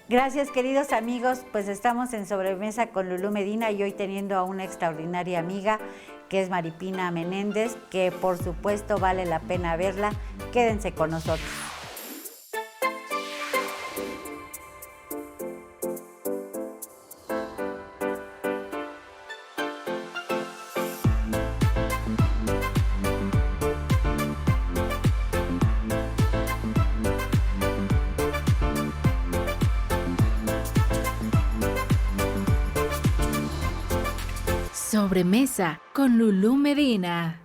Gracias, queridos amigos. Pues estamos en Sobremesa con Lulú Medina y hoy teniendo a una extraordinaria amiga que es Maripina Menéndez, que por supuesto vale la pena verla. Quédense con nosotros. Sobremesa con Lulú Medina.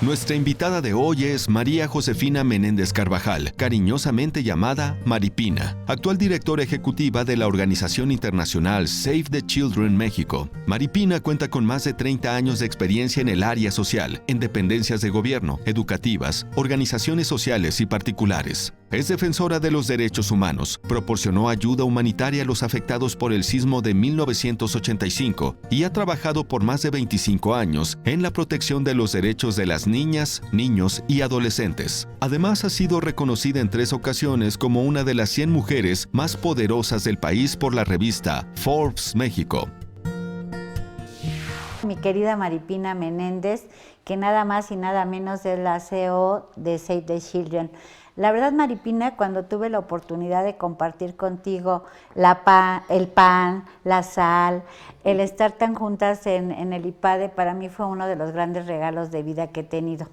Nuestra invitada de hoy es María Josefina Menéndez Carvajal, cariñosamente llamada Maripina, actual directora ejecutiva de la organización internacional Save the Children México. Maripina cuenta con más de 30 años de experiencia en el área social, en dependencias de gobierno, educativas, organizaciones sociales y particulares. Es defensora de los derechos humanos, proporcionó ayuda humanitaria a los afectados por el sismo de 1985 y ha trabajado por más de 25 años en la protección de los derechos de las niñas, niños y adolescentes. Además, ha sido reconocida en 3 ocasiones como una de las 100 mujeres más poderosas del país por la revista Forbes México. Mi querida Maripina Menéndez, que nada más y nada menos es la CEO de Save the Children. La verdad, Maripina, cuando tuve la oportunidad de compartir contigo el pan, la sal, el estar tan juntas en el IPADE, para mí fue uno de los grandes regalos de vida que he tenido.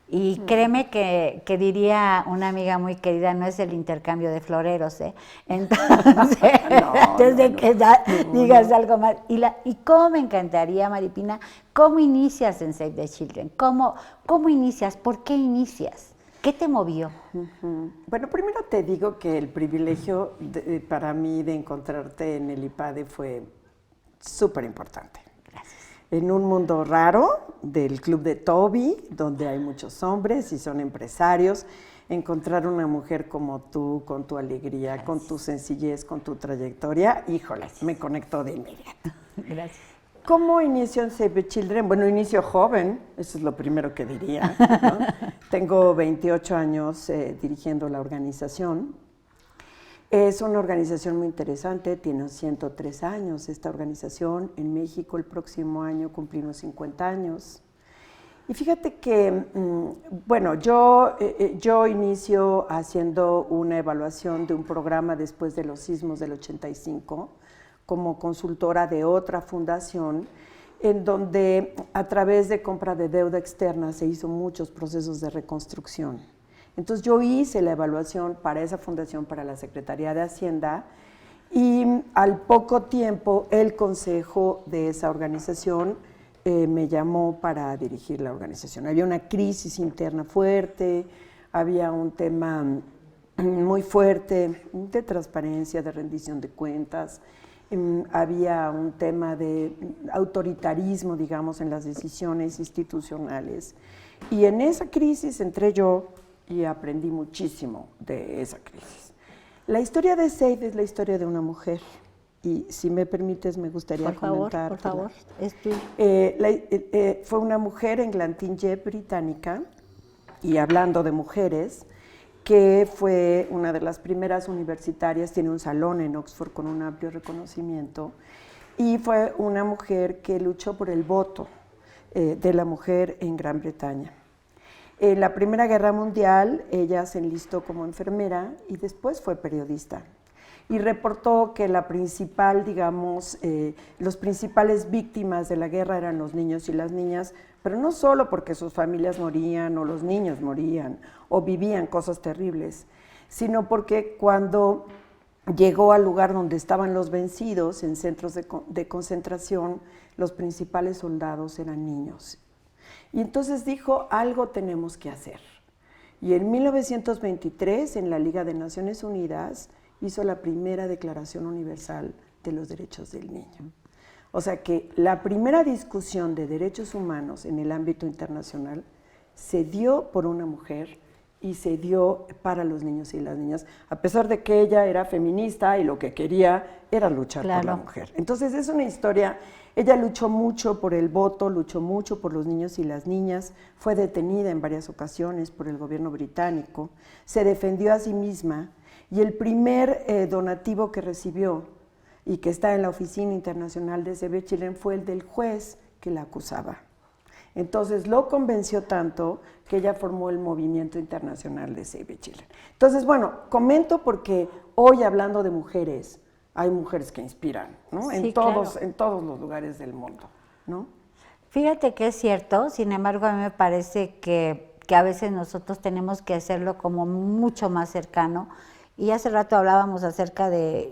Y créeme que diría una amiga muy querida, no es el intercambio de floreros, ¿eh? Entonces, digas algo más. Y cómo me encantaría, Maripina, ¿cómo inicias en Save the Children? ¿Cómo inicias? ¿Por qué inicias? ¿Qué te movió? Bueno, primero te digo que el privilegio para mí de encontrarte en el IPADE fue súper importante. Gracias. En un mundo raro del club de Toby, donde hay muchos hombres y son empresarios, encontrar una mujer como tú, con tu alegría, gracias, con tu sencillez, con tu trayectoria, híjole, gracias, me conectó de inmediato. Gracias. ¿Cómo inició en Save the Children? Bueno, inicio joven, eso es lo primero que diría, ¿no? Tengo 28 años dirigiendo la organización. Es una organización muy interesante, tiene 103 años esta organización. En México el próximo año cumplimos 50 años. Y fíjate que, bueno, yo inicio haciendo una evaluación de un programa después de los sismos del 85, como consultora de otra fundación, en donde a través de compra de deuda externa se hizo muchos procesos de reconstrucción. Entonces yo hice la evaluación para esa fundación, para la Secretaría de Hacienda, y al poco tiempo el consejo de esa organización me llamó para dirigir la organización. Había una crisis interna fuerte, había un tema muy fuerte de transparencia, de rendición de cuentas, había un tema de autoritarismo, digamos, en las decisiones institucionales. Y en esa crisis entré yo y aprendí muchísimo de esa crisis. La historia de Save es la historia de una mujer. Y si me permites, me gustaría comentar. Por favor, es tuyo. Fue una mujer englantinye británica, y hablando de mujeres, que fue una de las primeras universitarias, tiene un salón en Oxford con un amplio reconocimiento, y fue una mujer que luchó por el voto de la mujer en Gran Bretaña. En la Primera Guerra Mundial, ella se enlistó como enfermera y después fue periodista. Y reportó que la principal, digamos, los principales víctimas de la guerra eran los niños y las niñas, pero no solo porque sus familias morían o los niños morían o vivían cosas terribles, sino porque cuando llegó al lugar donde estaban los vencidos, en centros de concentración, los principales soldados eran niños. Y entonces dijo, algo tenemos que hacer. Y en 1923, en la Liga de Naciones Unidas, hizo la primera Declaración Universal de los Derechos del Niño. O sea que la primera discusión de derechos humanos en el ámbito internacional se dio por una mujer y se dio para los niños y las niñas, a pesar de que ella era feminista y lo que quería era luchar por la mujer. Entonces es una historia, ella luchó mucho por el voto, luchó mucho por los niños y las niñas, fue detenida en varias ocasiones por el gobierno británico, se defendió a sí misma. Y el primer donativo que recibió y que está en la Oficina Internacional de Save the Children fue el del juez que la acusaba. Entonces lo convenció tanto que ella formó el Movimiento Internacional de Save the Children. Entonces, bueno, comento porque hoy hablando de mujeres, hay mujeres que inspiran, ¿no? Sí, en claro. todos los lugares del mundo, ¿no? Fíjate que es cierto, sin embargo a mí me parece que a veces nosotros tenemos que hacerlo como mucho más cercano. Y hace rato hablábamos acerca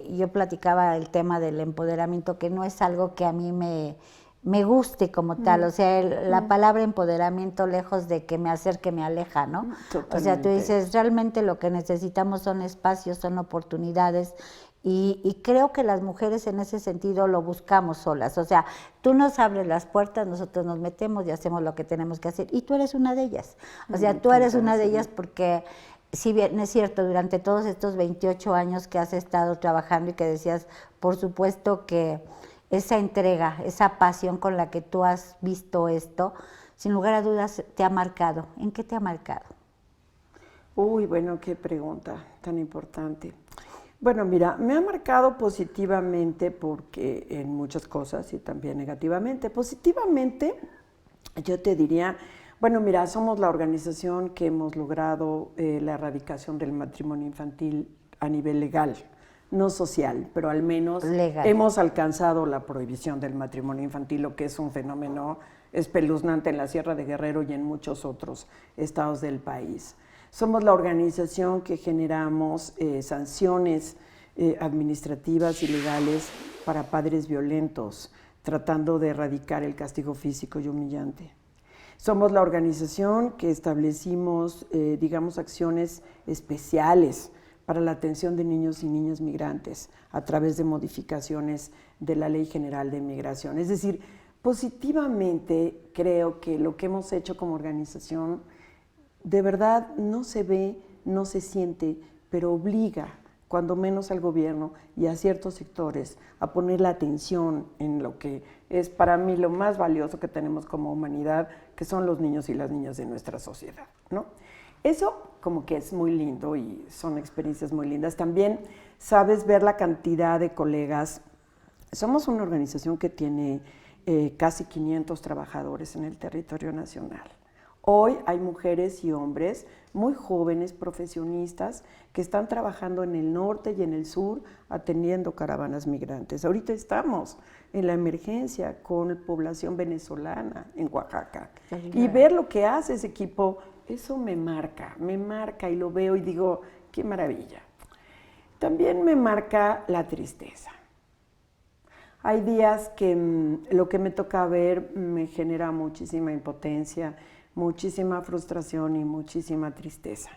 yo platicaba el tema del empoderamiento, que no es algo que a mí me guste como tal, o sea, la palabra empoderamiento lejos de que me acerque, me aleja, ¿no? Totalmente. O sea, tú dices, realmente lo que necesitamos son espacios, son oportunidades, y creo que las mujeres en ese sentido lo buscamos solas, o sea, tú nos abres las puertas, nosotros nos metemos y hacemos lo que tenemos que hacer, y tú eres una de ellas, o sea, tú eres una de ellas porque... Si bien es cierto, durante todos estos 28 años que has estado trabajando y que decías, por supuesto que esa entrega, esa pasión con la que tú has visto esto, sin lugar a dudas te ha marcado. ¿En qué te ha marcado? Uy, bueno, qué pregunta tan importante. Bueno, mira, me ha marcado positivamente porque en muchas cosas y también negativamente. Positivamente, yo te diría, bueno, mira, somos la organización que hemos logrado la erradicación del matrimonio infantil a nivel legal, no social, pero al menos Legal. hemos alcanzado la prohibición del matrimonio infantil, lo que es un fenómeno espeluznante en la Sierra de Guerrero y en muchos otros estados del país. Somos la organización que generamos sanciones administrativas y legales para padres violentos, tratando de erradicar el castigo físico y humillante. Somos la organización que establecimos, digamos, acciones especiales para la atención de niños y niñas migrantes a través de modificaciones de la Ley General de Migración. Es decir, positivamente creo que lo que hemos hecho como organización de verdad no se ve, no se siente, pero obliga, cuando menos al gobierno y a ciertos sectores, a poner la atención en lo que es para mí lo más valioso que tenemos como humanidad, que son los niños y las niñas de nuestra sociedad, ¿no? Eso como que es muy lindo y son experiencias muy lindas. También sabes ver la cantidad de colegas. Somos una organización que tiene casi 500 trabajadores en el territorio nacional. Hoy hay mujeres y hombres muy jóvenes, profesionistas, que están trabajando en el norte y en el sur atendiendo caravanas migrantes. Ahorita estamos en la emergencia con población venezolana en Oaxaca. Y ver lo que hace ese equipo, eso me marca y lo veo y digo, qué maravilla. También me marca la tristeza. Hay días que lo que me toca ver me genera muchísima impotencia, muchísima frustración y muchísima tristeza.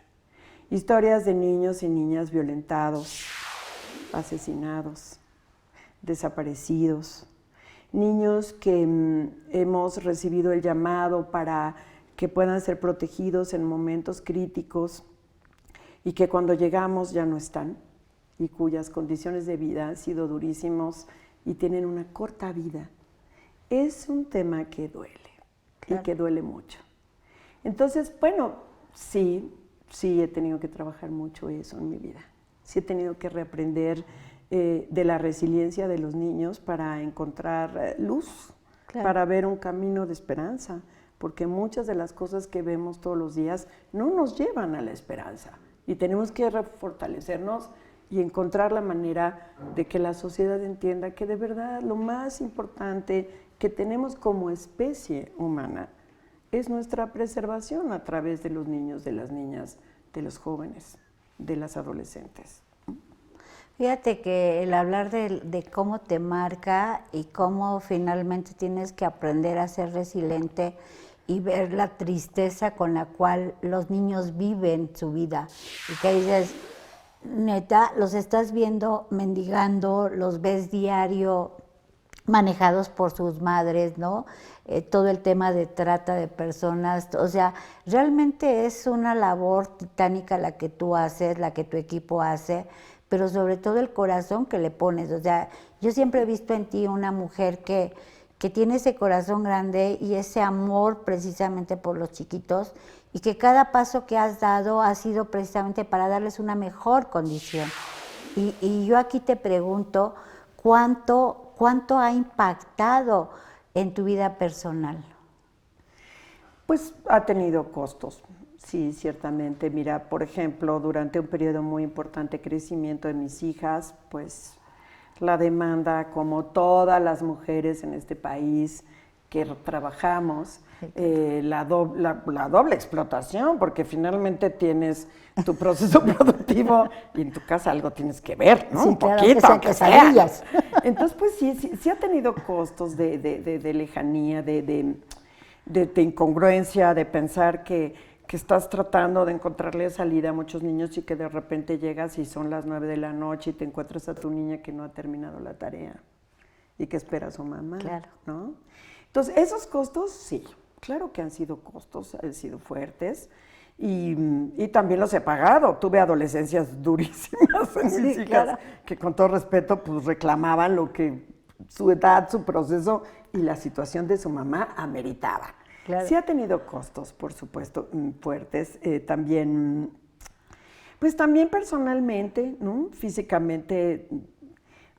Historias de niños y niñas violentados, asesinados, desaparecidos, niños que hemos recibido el llamado para que puedan ser protegidos en momentos críticos y que cuando llegamos ya no están y cuyas condiciones de vida han sido durísimos y tienen una corta vida. Es un tema que duele, claro, y que duele mucho. Entonces, bueno, sí he tenido que trabajar mucho eso en mi vida. Sí he tenido que reaprender de la resiliencia de los niños para encontrar luz, claro, para ver un camino de esperanza, porque muchas de las cosas que vemos todos los días no nos llevan a la esperanza y tenemos que fortalecernos y encontrar la manera de que la sociedad entienda que de verdad lo más importante que tenemos como especie humana es nuestra preservación a través de los niños, de las niñas, de los jóvenes, de las adolescentes. Fíjate que el hablar de cómo te marca y cómo finalmente tienes que aprender a ser resiliente y ver la tristeza con la cual los niños viven su vida. Y que dices, neta, los estás viendo mendigando, los ves diario, manejados por sus madres, ¿no? Todo el tema de trata de personas, o sea, realmente es una labor titánica la que tú haces, la que tu equipo hace, pero sobre todo el corazón que le pones, o sea, yo siempre he visto en ti una mujer que tiene ese corazón grande y ese amor precisamente por los chiquitos, y que cada paso que has dado ha sido precisamente para darles una mejor condición. Y yo aquí te pregunto, ¿cuánto ha impactado en tu vida personal? Pues ha tenido costos, sí, ciertamente. Mira, por ejemplo, durante un periodo muy importante de crecimiento de mis hijas, pues la demanda, como todas las mujeres en este país que trabajamos, la doble explotación, porque finalmente tienes tu proceso productivo y en tu casa algo tienes que ver, ¿no? Sí, un claro, poquito, que sean aunque sea. quesadillas. Entonces, pues sí ha tenido costos de lejanía, de incongruencia, de pensar que estás tratando de encontrarle salida a muchos niños y que de repente llegas y son las 9 de la noche y te encuentras a tu niña que no ha terminado la tarea y que espera a su mamá, Claro. ¿no? Entonces, esos costos, sí, claro que han sido costos, han sido fuertes y también los he pagado. Tuve adolescencias durísimas en mis hijas, claro, que con todo respeto pues reclamaban lo que su edad, su proceso y la situación de su mamá ameritaba. Claro. Sí ha tenido costos, por supuesto, fuertes. También, pues también personalmente, ¿no? Físicamente,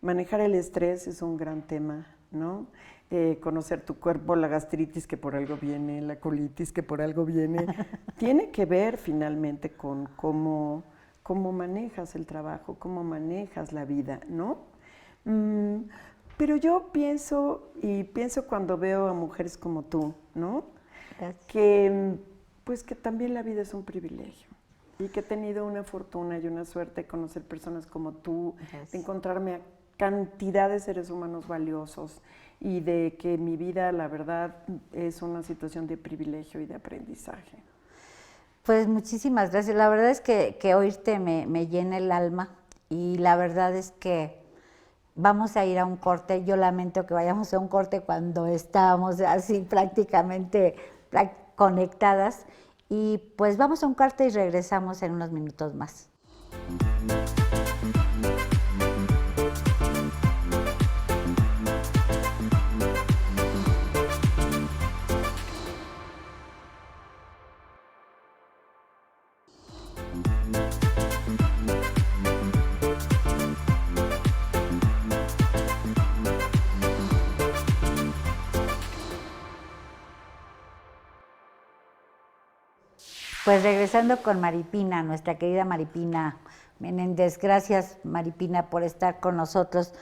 manejar el estrés es un gran tema, ¿no? Conocer tu cuerpo, la gastritis que por algo viene, la colitis que por algo viene, tiene que ver finalmente con cómo manejas el trabajo, cómo manejas la vida, ¿no? Pero yo pienso cuando veo a mujeres como tú, ¿no? Gracias. Que también la vida es un privilegio y que he tenido una fortuna y una suerte de conocer personas como tú, Gracias. de encontrarme a cantidad de seres humanos valiosos y de que mi vida, la verdad, es una situación de privilegio y de aprendizaje. Pues muchísimas gracias. La verdad es que oírte me llena el alma y la verdad es que vamos a ir a un corte. Yo lamento que vayamos a un corte cuando estábamos así prácticamente conectadas y pues vamos a un corte y regresamos en unos minutos más. Pues regresando con Maripina, nuestra querida Maripina Menéndez. Gracias, Maripina, por estar con nosotros.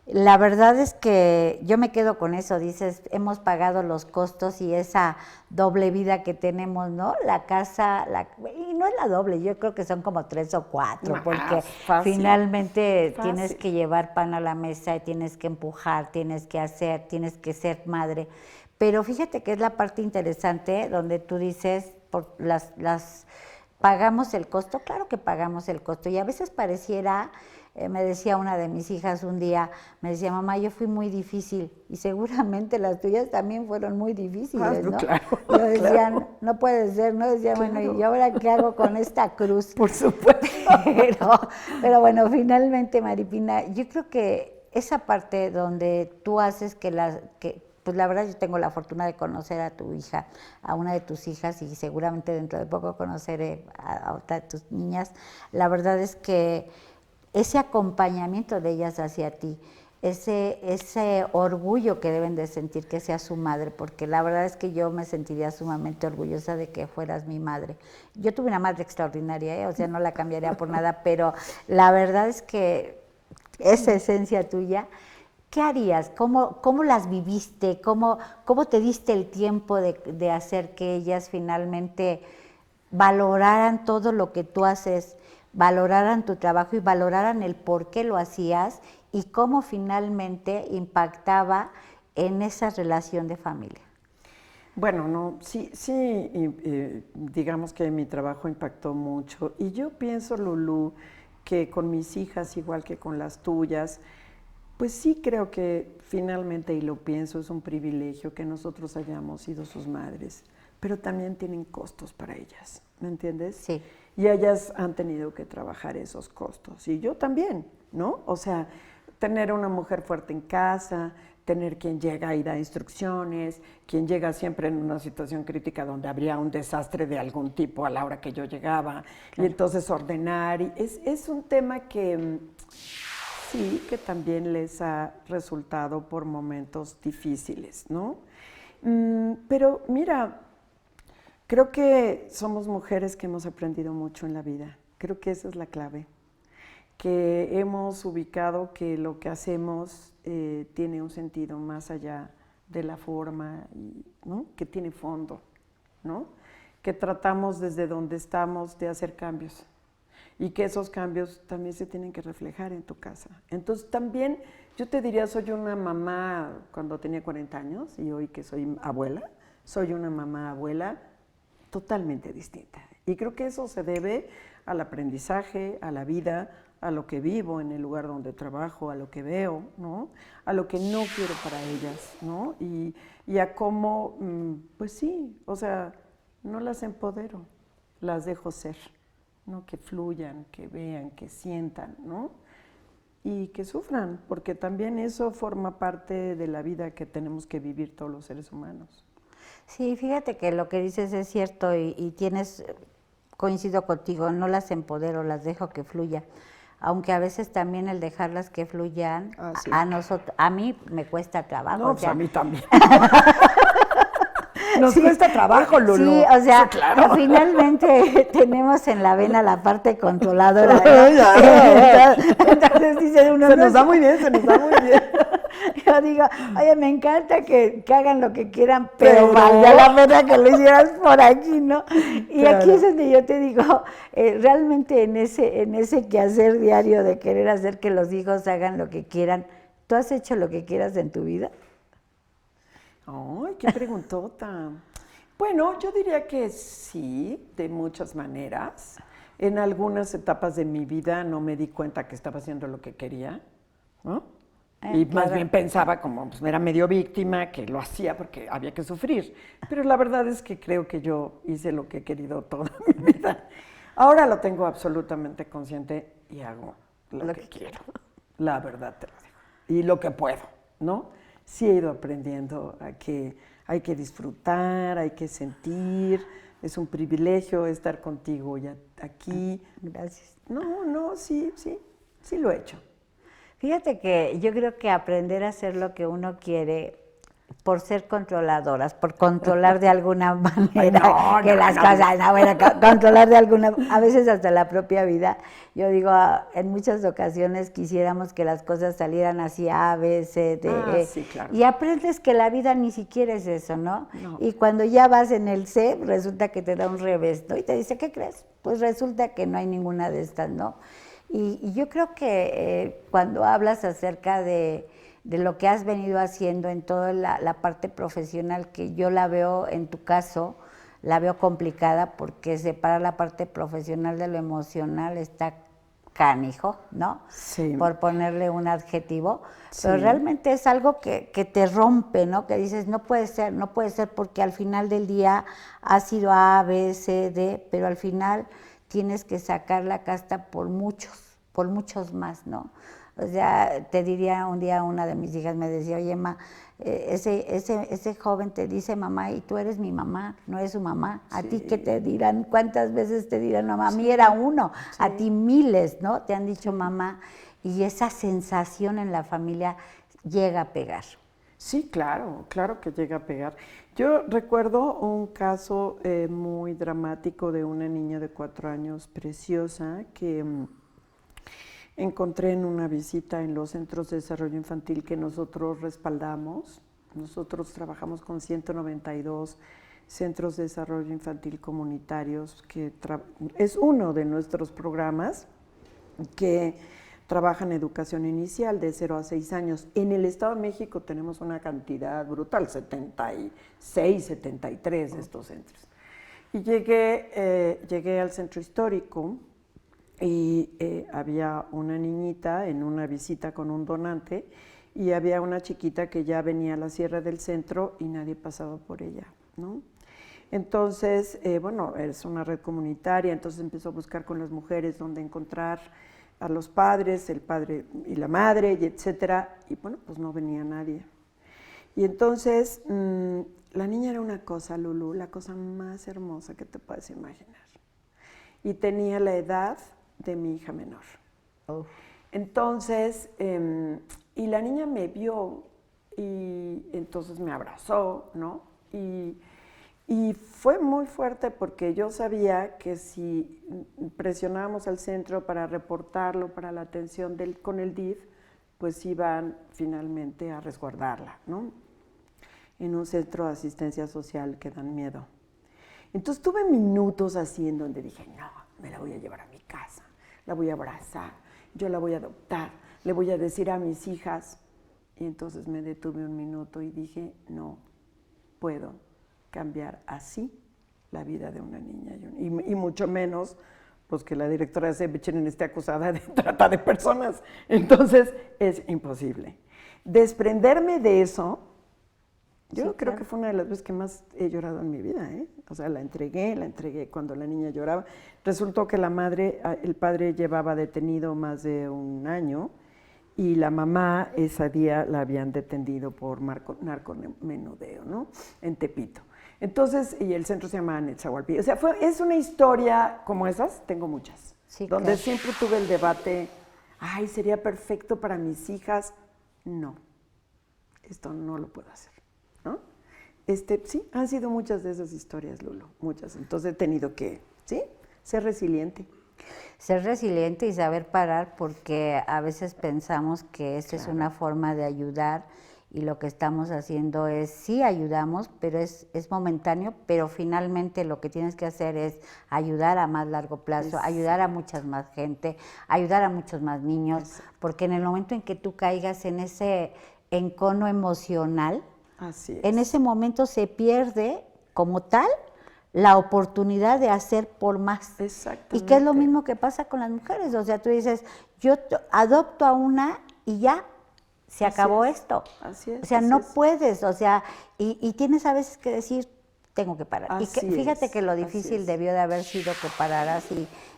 La verdad es que yo me quedo con eso, dices, hemos pagado los costos y esa doble vida que tenemos, ¿no? La casa, y no es la doble, yo creo que son como 3 o 4, porque fácil, finalmente fácil. tienes que llevar pan a la mesa, tienes que empujar, tienes que hacer, tienes que ser madre. Pero fíjate que es la parte interesante donde tú dices, pagamos el costo, claro que pagamos el costo, y a veces pareciera, me decía una de mis hijas un día, me decía, mamá, yo fui muy difícil, y seguramente las tuyas también fueron muy difíciles, ¿no? Claro, yo decía, claro. no puede ser, ¿no? Decía, Claro. bueno, ¿y ahora qué hago con esta cruz? Por supuesto. Pero bueno, finalmente, Maripina, yo creo que esa parte donde tú haces pues la verdad yo tengo la fortuna de conocer a tu hija, a una de tus hijas y seguramente dentro de poco conoceré a otra de tus niñas. La verdad es que ese acompañamiento de ellas hacia ti, ese orgullo que deben de sentir que seas su madre, porque la verdad es que yo me sentiría sumamente orgullosa de que fueras mi madre. Yo tuve una madre extraordinaria, o sea, no la cambiaría por nada, pero la verdad es que esa esencia tuya, ¿qué harías? ¿Cómo las viviste? ¿Cómo te diste el tiempo de hacer que ellas finalmente valoraran todo lo que tú haces, valoraran tu trabajo y valoraran el por qué lo hacías y cómo finalmente impactaba en esa relación de familia? Bueno, no, sí, digamos que mi trabajo impactó mucho. Y yo pienso, Lulú, que con mis hijas, igual que con las tuyas, pues sí creo que finalmente, y lo pienso, es un privilegio que nosotros hayamos sido sus madres, pero también tienen costos para ellas, ¿me entiendes? Sí. Y ellas han tenido que trabajar esos costos, y yo también, ¿no? O sea, tener una mujer fuerte en casa, tener quien llega y da instrucciones, quien llega siempre en una situación crítica donde habría un desastre de algún tipo a la hora que yo llegaba, y entonces ordenar. Y es un tema que sí, que también les ha resultado por momentos difíciles, ¿no? Pero mira, creo que somos mujeres que hemos aprendido mucho en la vida. Creo que esa es la clave, que hemos ubicado que lo que hacemos tiene un sentido más allá de la forma, ¿no? Que tiene fondo, ¿no? Que tratamos desde donde estamos de hacer cambios y que esos cambios también se tienen que reflejar en tu casa. Entonces también yo te diría, soy una mamá cuando tenía 40 años y hoy que soy abuela, soy una mamá abuela totalmente distinta. Y creo que eso se debe al aprendizaje, a la vida, a lo que vivo en el lugar donde trabajo, a lo que veo, ¿no? A lo que no quiero para ellas, ¿no? Y a cómo, pues sí, o sea, no las empodero, las dejo ser, ¿no? Que fluyan, que vean, que sientan, ¿no? Y que sufran, porque también eso forma parte de la vida que tenemos que vivir todos los seres humanos. Sí, fíjate que lo que dices es cierto y tienes, coincido contigo, no las empodero, las dejo que fluya. Aunque a veces también el dejarlas que fluyan, Sí. a mí me cuesta trabajo. No, o sea, pues a mí también. Nos cuesta trabajo, Lulu. Sí, o sea, Sí, claro. finalmente tenemos en la vena la parte controladora. Entonces dice uno, Se nos da muy bien, se nos da muy bien. Yo digo, oye, me encanta que hagan lo que quieran, pero valdría la pena que lo hicieras por aquí, ¿no? Y Claro. aquí es donde yo te digo, realmente en ese quehacer diario de querer hacer que los hijos hagan lo que quieran, ¿tú has hecho lo que quieras en tu vida? Ay, qué preguntota. Bueno, yo diría que sí, de muchas maneras. En algunas etapas de mi vida no me di cuenta que estaba haciendo lo que quería, ¿no? Y más claro. bien pensaba como, pues era medio víctima, que lo hacía porque había que sufrir. Pero la verdad es que creo que yo hice lo que he querido toda mi vida. Ahora lo tengo absolutamente consciente y hago lo que quiero. La verdad te lo digo. Y lo que puedo, ¿no? Sí he ido aprendiendo a que hay que disfrutar, hay que sentir. Es un privilegio estar contigo ya aquí. Gracias. No, sí lo he hecho. Fíjate que yo creo que aprender a hacer lo que uno quiere por ser controladoras, por controlar de alguna manera cosas, controlar de alguna, a veces hasta la propia vida. Yo digo, en muchas ocasiones quisiéramos que las cosas salieran así, A, B, C, D, E. Sí, claro. Y aprendes que la vida ni siquiera es eso, ¿no? Y cuando ya vas en el C, resulta que te da un revés, ¿no? Y te dice, ¿qué crees? Pues resulta que no hay ninguna de estas, ¿no? Y yo creo que cuando hablas acerca de lo que has venido haciendo en toda la parte profesional, que yo la veo en tu caso, la veo complicada porque separar la parte profesional de lo emocional está canijo, ¿no? Sí. Por ponerle un adjetivo, Sí. pero realmente es algo que te rompe, ¿no? Que dices, no puede ser porque al final del día ha sido A, B, C, D, pero al final tienes que sacar la casta por muchos más, ¿no? O sea, te diría un día una de mis hijas me decía, oye, ma, ese joven te dice mamá y tú eres mi mamá, no eres su mamá. ¿A ti qué te dirán? ¿Cuántas veces te dirán mamá? A mí era uno, a ti miles, ¿no? Te han dicho mamá y esa sensación en la familia llega a pegar. Sí, claro que llega a pegar. Yo recuerdo un caso muy dramático de una niña de 4 años preciosa que encontré en una visita en los centros de desarrollo infantil que nosotros respaldamos. Nosotros trabajamos con 192 centros de desarrollo infantil comunitarios, que es uno de nuestros programas que trabajan educación inicial de 0 a 6 años. En el Estado de México tenemos una cantidad brutal, 76, 73 de estos centros. Y llegué al centro histórico y había una niñita en una visita con un donante y había una chiquita que ya venía a la sierra del centro y nadie pasaba por ella, ¿no? Entonces, bueno, es una red comunitaria, entonces empezó a buscar con las mujeres dónde encontrar a los padres, el padre y la madre, y etcétera, y bueno, pues no venía nadie. Y entonces, la niña era una cosa, Lulú, la cosa más hermosa que te puedes imaginar. Y tenía la edad de mi hija menor. Uf. Entonces, y la niña me vio y entonces me abrazó, ¿no? Y fue muy fuerte porque yo sabía que si presionábamos al centro para reportarlo, para la atención con el DIF, pues iban finalmente a resguardarla, ¿no? En un centro de asistencia social que dan miedo. Entonces tuve minutos así en donde dije, no, me la voy a llevar a mi casa, la voy a abrazar, yo la voy a adoptar, le voy a decir a mis hijas. Y entonces me detuve un minuto y dije, no puedo cambiar así la vida de una niña y mucho menos pues que la directora de Save the Children esté acusada de trata de personas. Entonces es imposible. Desprenderme de eso, yo Sí, creo claro. que fue una de las veces que más he llorado en mi vida, ¿eh? O sea, la entregué cuando la niña lloraba. Resultó que el padre llevaba detenido más de un año y la mamá ese día la habían detenido por narcomenudeo, ¿no? En Tepito. Entonces, y el centro se llama Netzahualpi. O sea, es una historia como esas, tengo muchas, Sí, donde claro. siempre tuve el debate, ay, sería perfecto para mis hijas. No, esto no lo puedo hacer, ¿no? Sí, han sido muchas de esas historias, Lulu, muchas. Entonces he tenido que, ¿sí? Ser resiliente. Ser resiliente y saber parar, porque a veces pensamos que esta es una forma de ayudar y lo que estamos haciendo es, sí ayudamos, pero es momentáneo, pero finalmente lo que tienes que hacer es ayudar a más largo plazo, ayudar a muchas más gente, ayudar a muchos más niños, porque en el momento en que tú caigas en ese encono emocional, Así es. en ese momento se pierde como tal la oportunidad de hacer por más. Exactamente. Y que es lo mismo que pasa con las mujeres. O sea, tú dices, yo adopto a una y ya se Así acabó es, esto. así es, O sea, así no es. puedes, o sea, y tienes a veces que decir, tengo que parar. Y Así fíjate es, que lo así difícil es. debió de haber sido que pararas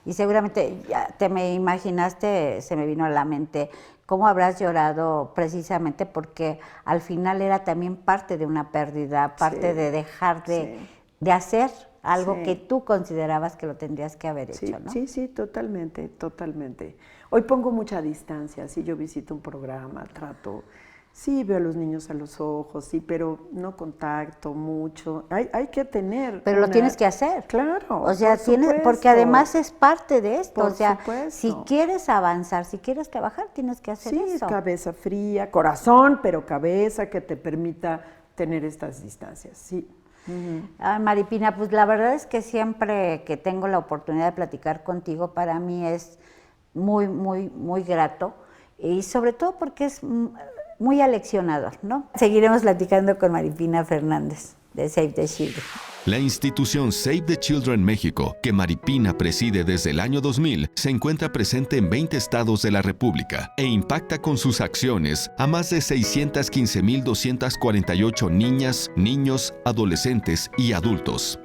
y seguramente ya te me imaginaste, se me vino a la mente, cómo habrás llorado precisamente porque al final era también parte de una pérdida, parte Sí, de dejar sí. de hacer algo Sí. que tú considerabas que lo tendrías que haber Sí, hecho, ¿no? sí, totalmente, totalmente. Hoy pongo mucha distancia, sí, yo visito un programa, trato, sí, veo a los niños a los ojos, sí, pero no contacto mucho. Hay que tener Pero lo tienes que hacer. Claro, O sea, por tienes, porque supuesto. además es parte de esto. Por o sea, supuesto. si quieres avanzar, si quieres trabajar, tienes que hacer Sí, eso. cabeza fría, corazón, pero cabeza que te permita tener estas distancias, sí. Ay, Maripina, pues la verdad es que siempre que tengo la oportunidad de platicar contigo, para mí es muy, muy, muy grato y sobre todo porque es muy aleccionador, ¿no? Seguiremos platicando con Maripina Fernández de Save the Children. La institución Save the Children México, que Maripina preside desde el año 2000, se encuentra presente en 20 estados de la República e impacta con sus acciones a más de 615,248 niñas, niños, adolescentes y adultos.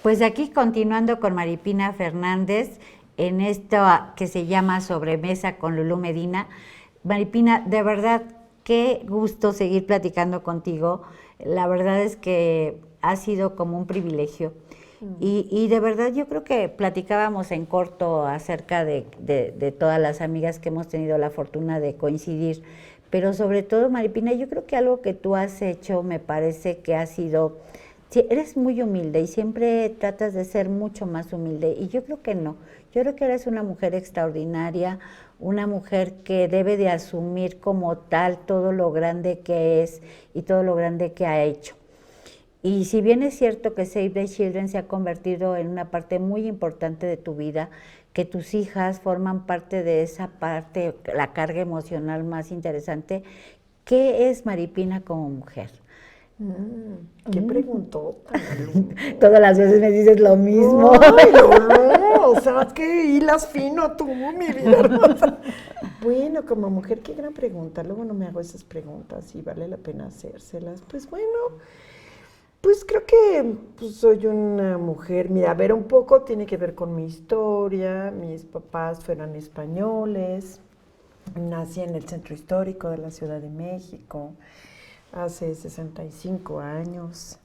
Pues aquí continuando con Maripina Fernández en esto que se llama Sobremesa con Lulú Medina. Maripina, de verdad, qué gusto seguir platicando contigo. La verdad es que ha sido como un privilegio. Y de verdad yo creo que platicábamos en corto acerca de todas las amigas que hemos tenido la fortuna de coincidir, pero sobre todo, Maripina, yo creo que algo que tú has hecho me parece que ha sido, sí, eres muy humilde y siempre tratas de ser mucho más humilde y yo creo que no, yo creo que eres una mujer extraordinaria, una mujer que debe de asumir como tal todo lo grande que es y todo lo grande que ha hecho. Y si bien es cierto que Save the Children se ha convertido en una parte muy importante de tu vida, que tus hijas forman parte de esa parte, la carga emocional más interesante. ¿Qué es Maripina como mujer? ¿Qué preguntota, Lu? Todas las veces me dices lo mismo. Ay, no, o sea, que hilas fino tú, mi vida hermosa. Bueno, como mujer, qué gran pregunta. Luego no me hago esas preguntas y vale la pena hacérselas. Pues bueno, pues creo que pues, soy una mujer, mira, a ver, un poco tiene que ver con mi historia. Mis papás fueron españoles. Nací en el centro histórico de la Ciudad de México hace 65 años.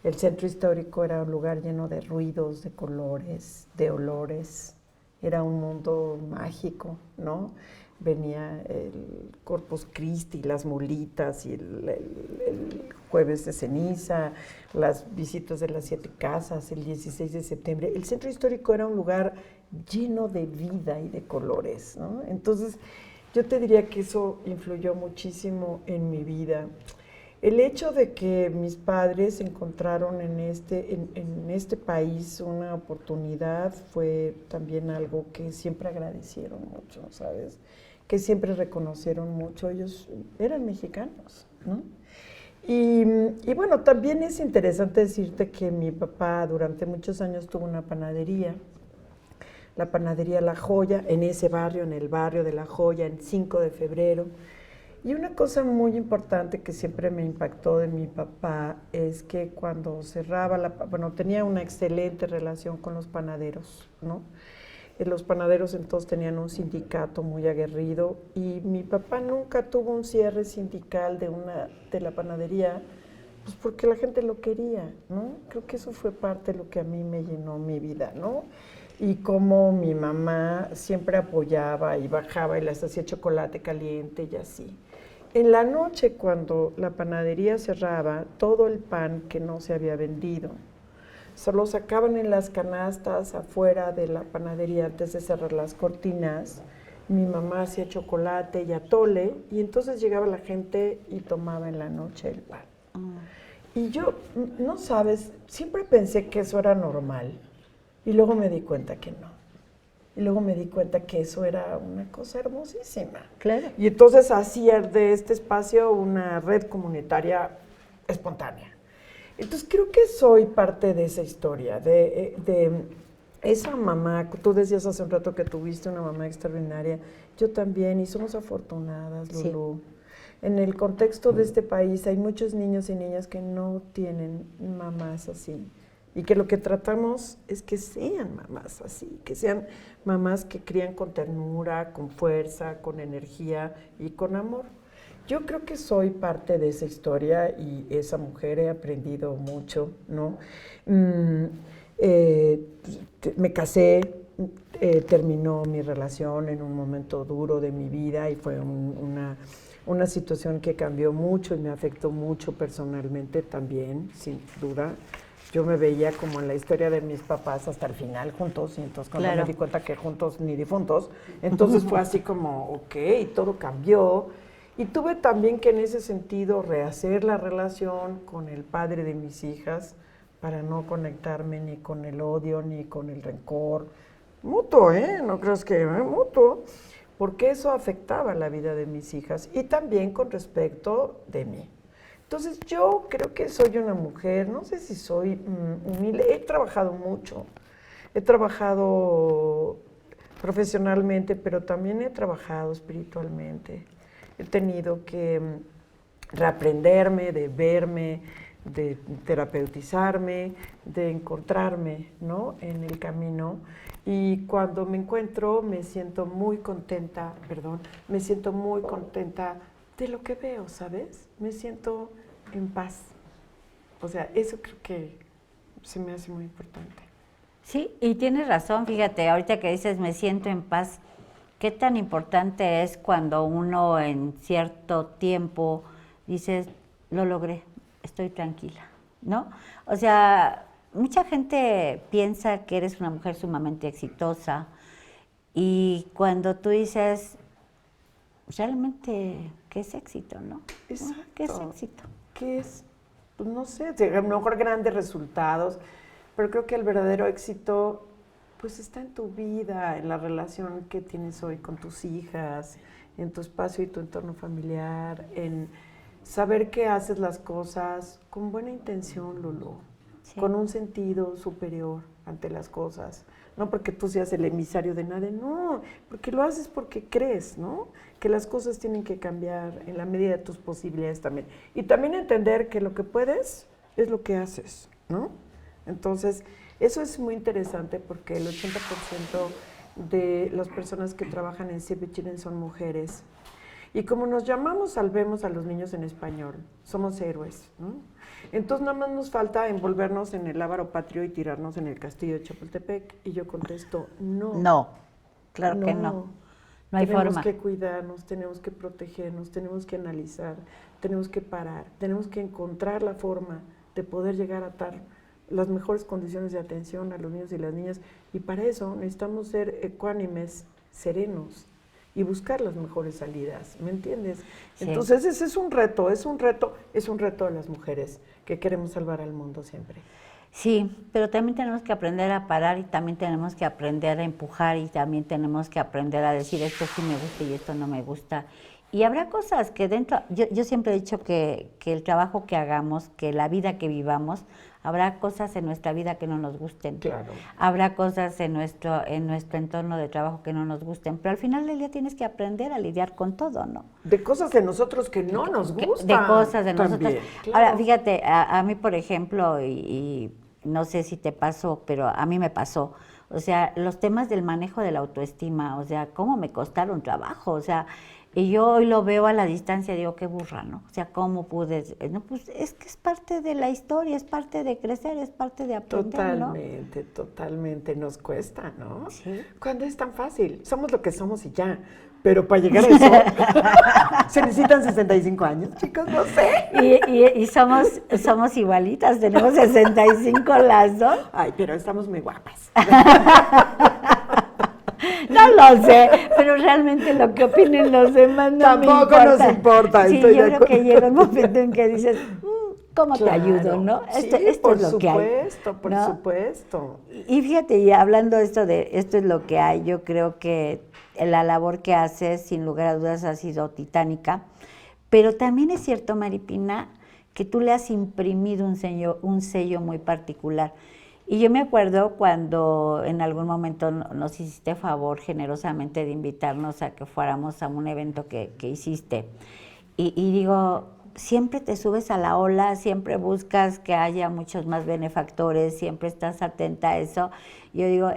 El centro histórico era un lugar lleno de ruidos, de colores, de olores. Era un mundo mágico, ¿no? Venía el Corpus Christi, las mulitas y el jueves de ceniza, las visitas de las 7 casas, el 16 de septiembre. El centro histórico era un lugar lleno de vida y de colores, ¿no? Entonces, yo te diría que eso influyó muchísimo en mi vida. El hecho de que mis padres encontraron en este país una oportunidad fue también algo que siempre agradecieron mucho, ¿sabes? Que siempre reconocieron mucho. Ellos eran mexicanos, ¿no? Y bueno, también es interesante decirte que mi papá durante muchos años tuvo una panadería, la panadería La Joya, en ese barrio, en el barrio de La Joya, en 5 de febrero. Y una cosa muy importante que siempre me impactó de mi papá es que cuando cerraba, tenía una excelente relación con los panaderos, ¿no? Los panaderos entonces tenían un sindicato muy aguerrido y mi papá nunca tuvo un cierre sindical de la panadería, pues porque la gente lo quería, ¿no? Creo que eso fue parte de lo que a mí me llenó mi vida, ¿no? Y como mi mamá siempre apoyaba y bajaba y les hacía chocolate caliente y así. En la noche, cuando la panadería cerraba, todo el pan que no se había vendido, se lo sacaban en las canastas afuera de la panadería antes de cerrar las cortinas. Mi mamá hacía chocolate y atole, y entonces llegaba la gente y tomaba en la noche el pan. Y yo, no sabes, siempre pensé que eso era normal, y luego me di cuenta que no. Y luego me di cuenta que eso era una cosa hermosísima. Claro. Y entonces hacía de este espacio una red comunitaria espontánea. Entonces creo que soy parte de esa historia, de esa mamá. Tú decías hace un rato que tuviste una mamá extraordinaria. Yo también, y somos afortunadas, Lulú. Sí. En el contexto de este país hay muchos niños y niñas que no tienen mamás así. Y que lo que tratamos es que sean mamás así, que sean mamás que crían con ternura, con fuerza, con energía y con amor. Yo creo que soy parte de esa historia y esa mujer, he aprendido mucho, ¿no? Me casé, terminó mi relación en un momento duro de mi vida y fue una situación que cambió mucho y me afectó mucho personalmente también, sin duda. Yo me veía como en la historia de mis papás hasta el final juntos, y entonces cuando me di cuenta que juntos ni difuntos, entonces fue así como, ok, todo cambió. Y tuve también que en ese sentido rehacer la relación con el padre de mis hijas para no conectarme ni con el odio ni con el rencor. Mutuo, no creas que mutuo, porque eso afectaba la vida de mis hijas y también con respecto de mí. Entonces yo creo que soy una mujer, no sé si soy humilde, he trabajado mucho, he trabajado profesionalmente, pero también he trabajado espiritualmente. He tenido que reaprenderme, de verme, de terapeutizarme, de encontrarme, ¿no?, en el camino. Y cuando me encuentro me siento muy contenta, de lo que veo, ¿sabes? Me siento en paz. O sea, eso creo que se me hace muy importante. Sí, y tienes razón, fíjate, ahorita que dices me siento en paz, qué tan importante es cuando uno en cierto tiempo dices, lo logré, estoy tranquila, ¿no? O sea, mucha gente piensa que eres una mujer sumamente exitosa y cuando tú dices, realmente, ¿qué es éxito, no? Exacto. ¿Qué es éxito? ¿Qué es? Pues no sé, a lo mejor grandes resultados, pero creo que el verdadero éxito pues está en tu vida, en la relación que tienes hoy con tus hijas, en tu espacio y tu entorno familiar, en saber que haces las cosas con buena intención, Lulú, Sí. con un sentido superior ante las cosas. No porque tú seas el emisario de nadie, no, porque lo haces porque crees, ¿no? Que las cosas tienen que cambiar en la medida de tus posibilidades también. Y también entender que lo que puedes es lo que haces, ¿no? Entonces, eso es muy interesante porque el 80% de las personas que trabajan en Save the Children son mujeres. Y como nos llamamos Salvemos a los Niños en español, somos héroes, ¿no? Entonces nada más nos falta envolvernos en el lábaro patrio y tirarnos en el castillo de Chapultepec. Y yo contesto, no. No, claro que no. No hay Tenemos forma. que cuidarnos, tenemos que protegernos, tenemos que analizar, tenemos que parar, tenemos que encontrar la forma de poder llegar a dar las mejores condiciones de atención a los niños y las niñas. Y para eso necesitamos ser ecuánimes, serenos y buscar las mejores salidas, ¿me entiendes? Sí. Entonces ese es un reto de las mujeres que queremos salvar al mundo siempre. Sí, pero también tenemos que aprender a parar y también tenemos que aprender a empujar y también tenemos que aprender a decir esto sí me gusta y esto no me gusta. Y habrá cosas que dentro, yo siempre he dicho que el trabajo que hagamos, que la vida que vivamos, habrá cosas en nuestra vida que no nos gusten. Claro. Habrá cosas en nuestro entorno de trabajo que no nos gusten, pero al final del día tienes que aprender a lidiar con todo, ¿no? De cosas de nosotros que no nos gustan. De cosas de también, nosotros. claro. Ahora, fíjate, a mí, por ejemplo, y no sé si te pasó, pero a mí me pasó. O sea, los temas del manejo de la autoestima, o sea, cómo me costaron trabajo, o sea, y yo hoy lo veo a la distancia y digo, qué burra, ¿no? O sea, ¿cómo pude? No, pues es que es parte de la historia, es parte de crecer, es parte de aprender, ¿no? Totalmente, totalmente. Nos cuesta, ¿no? Sí. Cuando es tan fácil. Somos lo que somos y ya. Pero para llegar a eso, se necesitan 65 años, chicos, no sé. Y somos igualitas, tenemos 65 las dos. Ay, pero estamos muy guapas. No lo sé, pero realmente lo que opinen los demás no Tampoco me importa. nos importa, Sí, estoy yo de creo que acuerdo. llega un momento en que dices, ¿cómo te ayudo, Claro. no? Sí, Esto por es lo que hay. supuesto, por ¿no? supuesto. Y fíjate, y hablando esto es lo que hay, yo creo que la labor que haces, sin lugar a dudas, ha sido titánica, pero también es cierto, Maripina, que tú le has imprimido un sello muy particular. Y yo me acuerdo cuando en algún momento nos hiciste favor generosamente de invitarnos a que fuéramos a un evento que hiciste. Y digo, siempre te subes a la ola, siempre buscas que haya muchos más benefactores, siempre estás atenta a eso. Yo digo,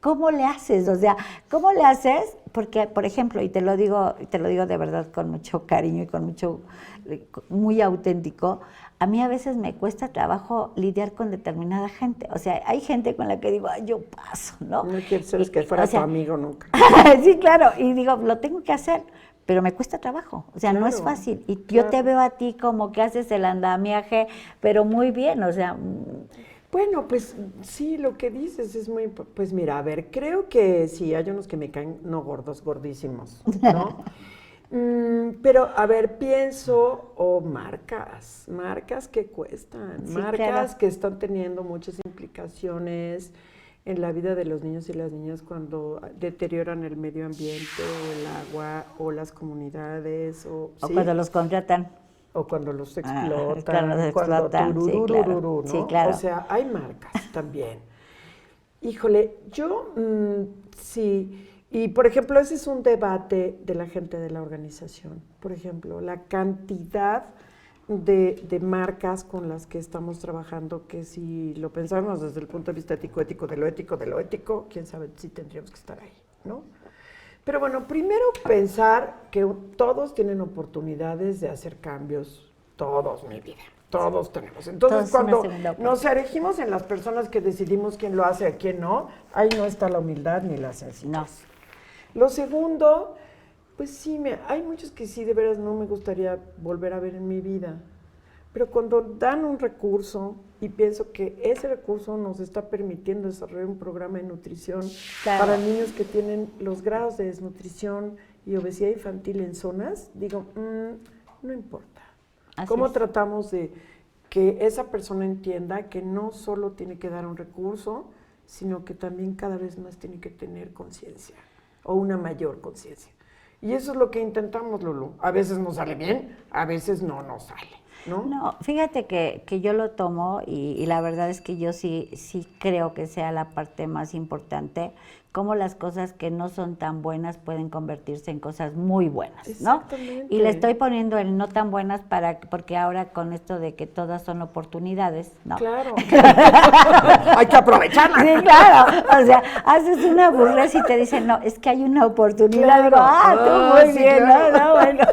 ¿cómo le haces? O sea, ¿cómo le haces? Porque, por ejemplo, y te lo digo de verdad con mucho cariño y con muy auténtico, a mí a veces me cuesta trabajo lidiar con determinada gente. O sea, hay gente con la que digo, ay, yo paso, ¿no? No quiero ser que fuera o sea, tu amigo nunca. Sí, claro, y digo, lo tengo que hacer, pero me cuesta trabajo, o sea, no es Claro, fácil. Y yo claro. te veo a ti como que haces el andamiaje, pero muy bien, o sea, Bueno, pues sí, lo que dices es muy... Pues mira, a ver, creo que sí, hay unos que me caen, no gordos, gordísimos, ¿no? Pero, a ver, pienso, marcas que cuestan, Sí, marcas claro. que están teniendo muchas implicaciones en la vida de los niños y las niñas cuando deterioran el medio ambiente o el agua o las comunidades o ¿sí? cuando los contratan. O cuando los Ah, explotan, claro, los cuando explotan, sí, claro. tururururu, ¿no? Sí, claro. O sea, hay marcas también. Híjole, yo sí, y por ejemplo, ese es un debate de la gente de la organización. Por ejemplo, la cantidad de marcas con las que estamos trabajando, que si lo pensamos desde el punto de vista ético, de lo ético, quién sabe si tendríamos que estar ahí, ¿no? Pero bueno, primero pensar que todos tienen oportunidades de hacer cambios, todos, mi vida, todos tenemos. Entonces, Todos una cuando segunda nos oportunidad. erigimos en las personas que decidimos quién lo hace y quién no, ahí no está la humildad ni la sencillez. No. Lo segundo, pues sí, hay muchos que sí, de veras no me gustaría volver a ver en mi vida. Pero cuando dan un recurso y pienso que ese recurso nos está permitiendo desarrollar un programa de nutrición Claro. para niños que tienen los grados de desnutrición y obesidad infantil en zonas, digo, no importa. Así ¿Cómo es. tratamos de que esa persona entienda que no solo tiene que dar un recurso, sino que también cada vez más tiene que tener conciencia, o una mayor conciencia. Y eso es lo que intentamos, Lulú. A veces nos sale bien, a veces no nos sale, ¿no? No, fíjate que yo lo tomo y la verdad es que yo sí creo que sea la parte más importante, cómo las cosas que no son tan buenas pueden convertirse en cosas muy buenas, ¿no? Exactamente. Y le estoy poniendo el no tan buenas porque ahora con esto de que todas son oportunidades, ¿no? Claro. Hay que aprovecharla. Sí, claro. O sea, haces una burla y te dicen, no, es que hay una oportunidad. Claro. Digo, tú muy Sí, bien, claro. ¿no? Bueno,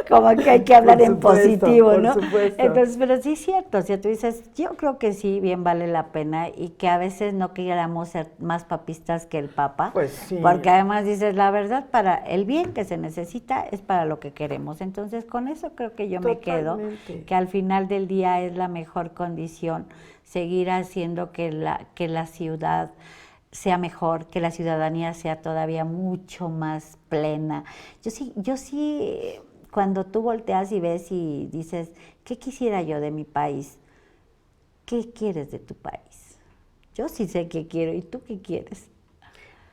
como que hay que hablar Por en supuesto, positivo, por ¿no? supuesto. Entonces, pero sí es cierto, o sea, tú dices, yo creo que sí, bien vale la pena y que a veces no queramos ser más papistas que el Papa. Pues sí. Porque además dices, la verdad, para el bien que se necesita es para lo que queremos. Entonces, con eso creo que yo me quedo, Totalmente. que al final del día es la mejor condición seguir haciendo que la ciudad sea mejor, que la ciudadanía sea todavía mucho más plena. Yo sí, cuando tú volteas y ves y dices, ¿qué quisiera yo de mi país? ¿Qué quieres de tu país? Yo sí sé qué quiero, ¿y tú qué quieres?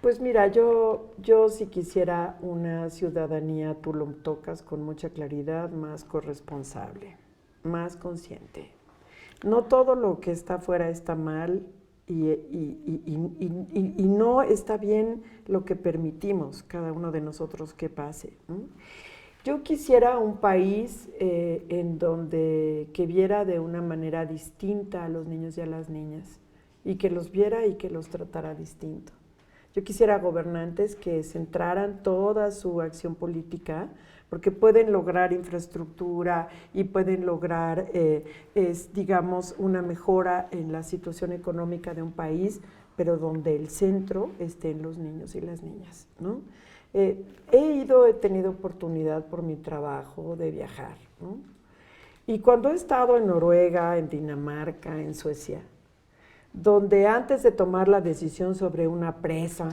Pues mira, yo si quisiera una ciudadanía, tú lo tocas con mucha claridad, más corresponsable, más consciente. No todo lo que está afuera está mal y no está bien lo que permitimos cada uno de nosotros que pase, ¿no? Yo quisiera un país que viera de una manera distinta a los niños y a las niñas, y que los viera y que los tratara distinto. Yo quisiera gobernantes que centraran toda su acción política, porque pueden lograr infraestructura y pueden lograr, digamos, una mejora en la situación económica de un país, pero donde el centro esté en los niños y las niñas, ¿no? He tenido oportunidad por mi trabajo de viajar, ¿no? Y cuando he estado en Noruega, en Dinamarca, en Suecia, donde antes de tomar la decisión sobre una presa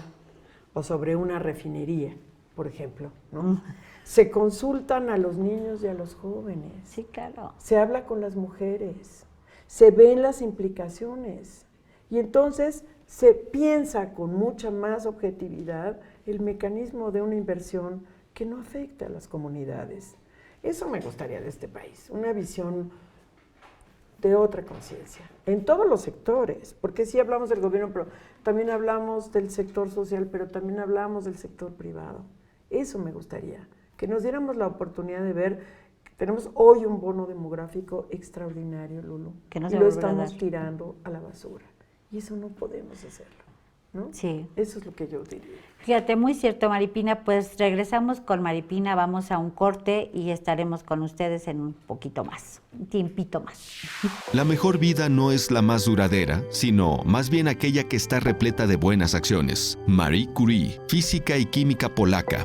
o sobre una refinería, por ejemplo, ¿no? Se consultan a los niños y a los jóvenes. Sí, claro. Se habla con las mujeres, se ven las implicaciones y entonces se piensa con mucha más objetividad el mecanismo de una inversión que no afecta a las comunidades. Eso me gustaría de este país, una visión de otra conciencia, en todos los sectores, porque sí hablamos del gobierno, pero también hablamos del sector social, pero también hablamos del sector privado. Eso me gustaría, que nos diéramos la oportunidad de ver que tenemos hoy un bono demográfico extraordinario, Lulu, Que no y se lo va a volver a estamos dar. tirando a la basura, y eso no podemos hacerlo, ¿no? Sí. Eso es lo que yo diría. Fíjate, muy cierto, Maripina. Pues regresamos con Maripina, vamos a un corte y estaremos con ustedes en un poquito más, un tiempito más. La mejor vida no es la más duradera, sino más bien aquella que está repleta de buenas acciones. Marie Curie, física y química polaca.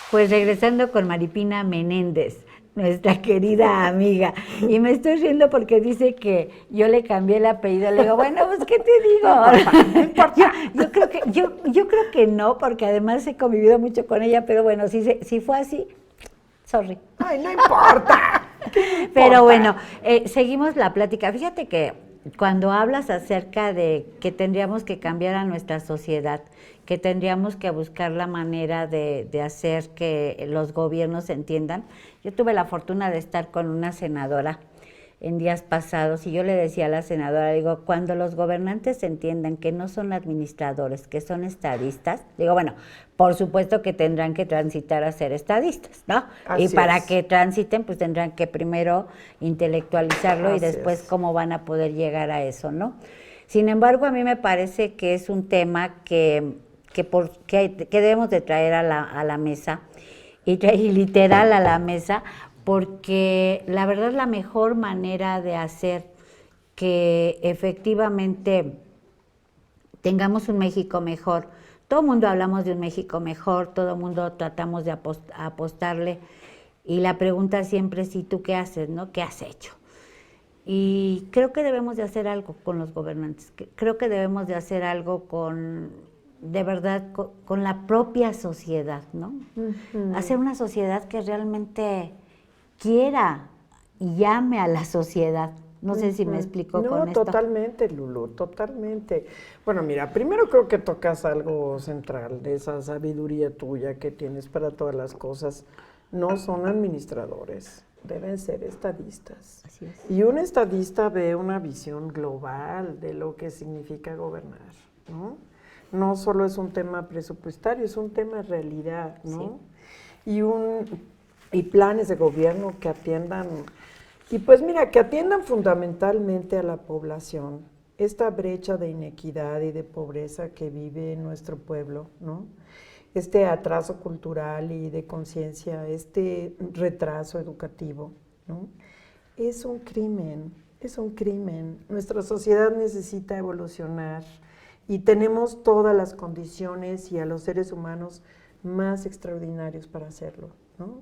Pues regresando con Maripina Menéndez, nuestra querida amiga. Y me estoy riendo porque dice que yo le cambié el apellido. Le digo, bueno, pues, ¿qué te digo? Yo creo que no, porque además he convivido mucho con ella, pero bueno, si fue así, sorry. ¡Ay, no importa! Pero bueno, seguimos la plática. Fíjate que cuando hablas acerca de que tendríamos que cambiar a nuestra sociedad, que tendríamos que buscar la manera de hacer que los gobiernos entiendan. Yo tuve la fortuna de estar con una senadora en días pasados y yo le decía a la senadora, digo, cuando los gobernantes entiendan que no son administradores, que son estadistas, digo, bueno, por supuesto que tendrán que transitar a ser estadistas, ¿no? Así y para es. que transiten, pues tendrán que primero intelectualizarlo y Así después es. cómo van a poder llegar a eso, ¿no? Sin embargo, a mí me parece que es un tema que debemos de traer a la mesa y literal a la mesa, porque la verdad la mejor manera de hacer que efectivamente tengamos un México mejor todo el mundo hablamos de un México mejor, todo el mundo tratamos de apostarle, y la pregunta siempre es, ¿y tú qué haces, no? ¿Qué has hecho? Y creo que debemos de hacer algo con los gobernantes, creo que debemos de hacer algo de verdad, con la propia sociedad, ¿no? Hacer una sociedad que realmente quiera y llame a la sociedad. No sé si me explico con esto. No, totalmente, Lulú, totalmente. Bueno, mira, primero creo que tocas algo central de esa sabiduría tuya que tienes para todas las cosas. No son administradores, deben ser estadistas. Así es. Y un estadista ve una visión global de lo que significa gobernar, ¿no? No solo es un tema presupuestario, es un tema de realidad, ¿no? Sí. Y planes de gobierno que atiendan, y pues mira, que atiendan fundamentalmente a la población, esta brecha de inequidad y de pobreza que vive nuestro pueblo, ¿no? Este atraso cultural y de conciencia, este retraso educativo, ¿no? Es un crimen, es un crimen. Nuestra sociedad necesita evolucionar y tenemos todas las condiciones y a los seres humanos más extraordinarios para hacerlo, ¿no?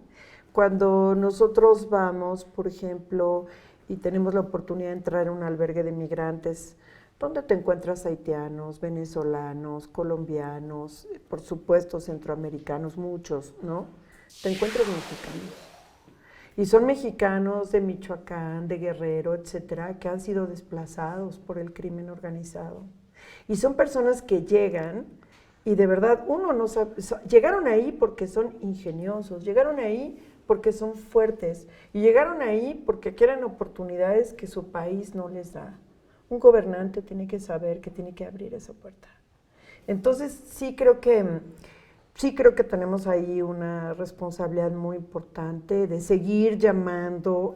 Cuando nosotros vamos, por ejemplo, y tenemos la oportunidad de entrar en un albergue de migrantes, donde te encuentras haitianos, venezolanos, colombianos, por supuesto centroamericanos, muchos, ¿no? Te encuentras mexicanos. Y son mexicanos de Michoacán, de Guerrero, etcétera, que han sido desplazados por el crimen organizado. Y son personas que llegan y de verdad uno no sabe, llegaron ahí porque son ingeniosos, llegaron ahí porque son fuertes y llegaron ahí porque quieren oportunidades que su país no les da. Un gobernante tiene que saber que tiene que abrir esa puerta. Entonces sí creo que tenemos ahí una responsabilidad muy importante de seguir llamando,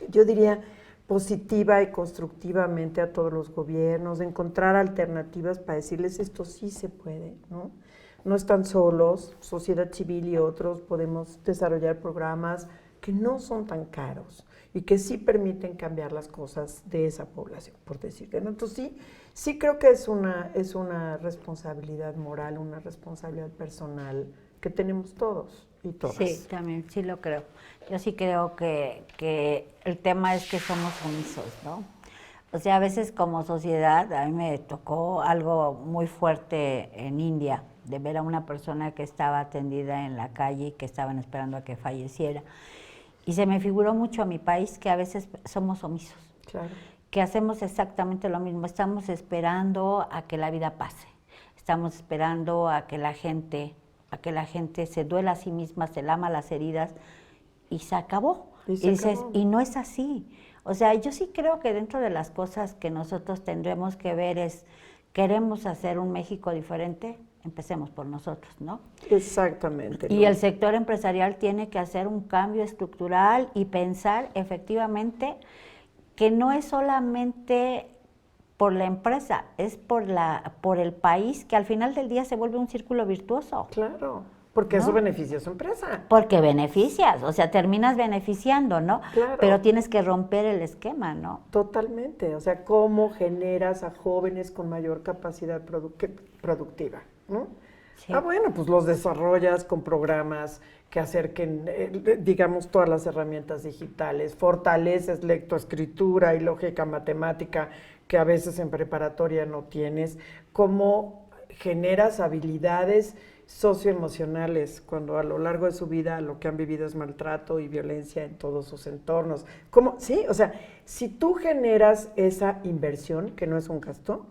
yo diría, positiva y constructivamente a todos los gobiernos, de encontrar alternativas para decirles esto sí se puede, ¿no? No están solos, sociedad civil y otros podemos desarrollar programas que no son tan caros y que sí permiten cambiar las cosas de esa población, por decirlo, ¿no? Entonces sí creo que es una responsabilidad moral, una responsabilidad personal que tenemos todos y todas. Sí, también, sí lo creo. Yo sí creo que el tema es que somos omisos, ¿no? O sea, a veces como sociedad, a mí me tocó algo muy fuerte en India, de ver a una persona que estaba atendida en la calle y que estaban esperando a que falleciera. Y se me figuró mucho a mi país que a veces somos omisos. Claro. Que hacemos exactamente lo mismo, estamos esperando a que la vida pase, estamos esperando a que la gente se duela a sí misma, se lama las heridas y se acabó. Y dices, y no es así. O sea, yo sí creo que dentro de las cosas que nosotros tendremos que ver es, queremos hacer un México diferente, empecemos por nosotros, ¿no? Exactamente. Y el sector empresarial tiene que hacer un cambio estructural y pensar efectivamente que no es solamente por la empresa, es por el país, que al final del día se vuelve un círculo virtuoso. Claro, porque eso beneficia a su empresa. Porque beneficias, o sea, terminas beneficiando, ¿no? Claro. Pero tienes que romper el esquema, ¿no? Totalmente, o sea, cómo generas a jóvenes con mayor capacidad productiva, ¿no? Sí. Bueno, pues los desarrollas con programas que acerquen, digamos, todas las herramientas digitales, fortaleces lectoescritura y lógica matemática que a veces en preparatoria no tienes, cómo generas habilidades socioemocionales cuando a lo largo de su vida lo que han vivido es maltrato y violencia en todos sus entornos. Sí, o sea, si tú generas esa inversión, que no es un gasto,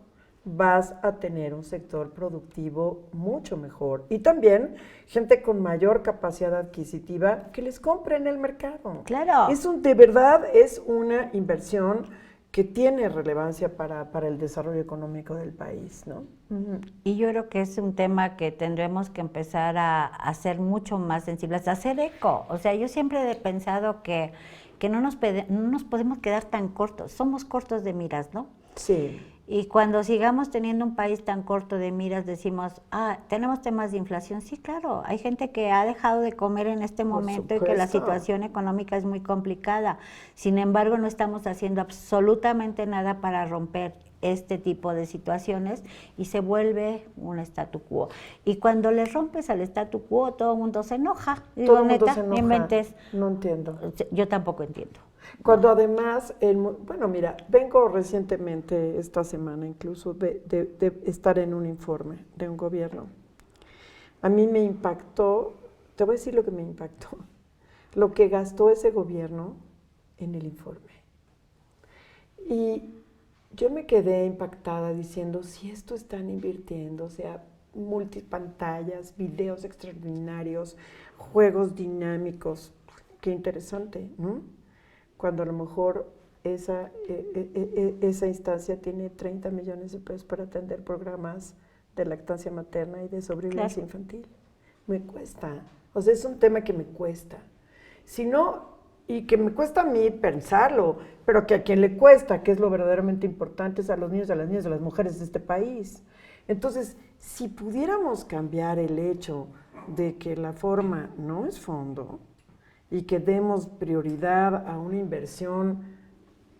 vas a tener un sector productivo mucho mejor. Y también gente con mayor capacidad adquisitiva que les compre en el mercado. Claro. De verdad es una inversión que tiene relevancia para el desarrollo económico del país, ¿no? Y yo creo que es un tema que tendremos que empezar a hacer mucho más sensibles, a hacer eco. O sea, yo siempre he pensado que no nos podemos quedar tan cortos, somos cortos de miras, ¿no? Sí. Y cuando sigamos teniendo un país tan corto de miras, decimos, tenemos temas de inflación. Sí, claro, hay gente que ha dejado de comer en este momento y que la situación económica es muy complicada. Sin embargo, no estamos haciendo absolutamente nada para romper este tipo de situaciones y se vuelve un statu quo. Y cuando le rompes al statu quo, todo el mundo se enoja. Digo, Todo el mundo neta, se no enoja. inventes. No entiendo. Yo tampoco entiendo. Cuando además, bueno, mira, vengo recientemente, esta semana incluso, de estar en un informe de un gobierno. A mí me impactó, te voy a decir lo que me impactó, lo que gastó ese gobierno en el informe. Y yo me quedé impactada diciendo, si esto están invirtiendo, o sea, multipantallas, videos extraordinarios, juegos dinámicos, qué interesante, ¿no? Cuando a lo mejor esa instancia tiene 30 millones de pesos para atender programas de lactancia materna y de sobrevivencia infantil. Me cuesta, o sea, es un tema que me cuesta. Si no, y que me cuesta a mí pensarlo, pero que a quien le cuesta, que es lo verdaderamente importante, es a los niños, a las niñas, a las mujeres de este país. Entonces, si pudiéramos cambiar el hecho de que la forma no es fondo y que demos prioridad a una inversión,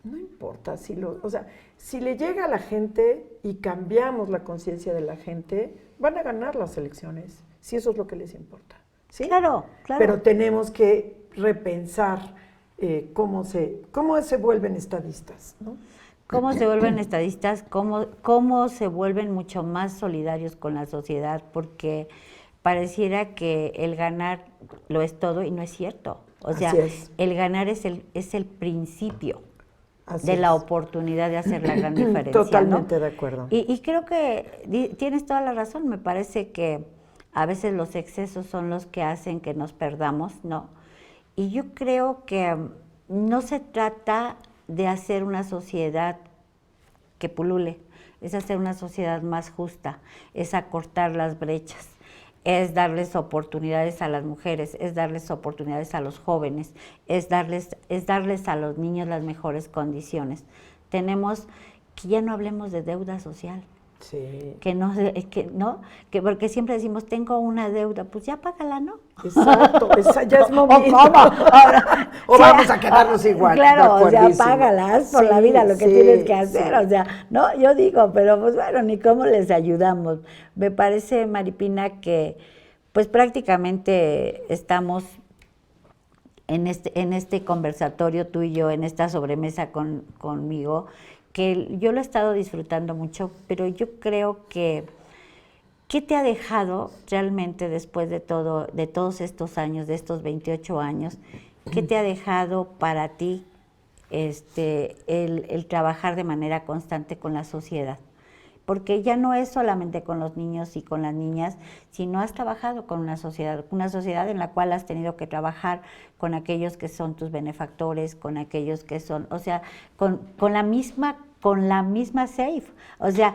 no importa si le llega a la gente y cambiamos la conciencia de la gente, van a ganar las elecciones, si eso es lo que les importa. ¿Sí? Claro. Pero tenemos que repensar cómo se vuelven estadistas, ¿no? Cómo se vuelven estadistas, cómo se vuelven mucho más solidarios con la sociedad, porque pareciera que el ganar lo es todo y no es cierto. O sea, el ganar es el principio de la oportunidad de hacer la gran diferencia. Totalmente ¿no? de acuerdo. Y creo que tienes toda la razón. Me parece que a veces los excesos son los que hacen que nos perdamos, ¿no? Y yo creo que no se trata de hacer una sociedad que pulule, es hacer una sociedad más justa, es acortar las brechas, es darles oportunidades a las mujeres, es darles oportunidades a los jóvenes, es darles a los niños las mejores condiciones. Tenemos que ya no hablemos de deuda social. Sí. Que porque siempre decimos, tengo una deuda, pues ya págala, ¿no? Exacto, ya es momento. Ahora, o vamos a quedarnos igual. Claro, o sea, págalas por la vida, lo que tienes que hacer, sí. o sea, no, yo digo, pero pues bueno, ni cómo les ayudamos. Me parece, Maripina, que pues prácticamente estamos en este conversatorio tú y yo, en esta sobremesa conmigo, que yo lo he estado disfrutando mucho, pero yo creo que ¿qué te ha dejado realmente después de todos estos años, de estos 28 años? ¿Qué te ha dejado para ti el trabajar de manera constante con la sociedad? Porque ya no es solamente con los niños y con las niñas, sino has trabajado con una sociedad en la cual has tenido que trabajar con aquellos que son tus benefactores, con aquellos que son, o sea, con la misma SAFE, o sea,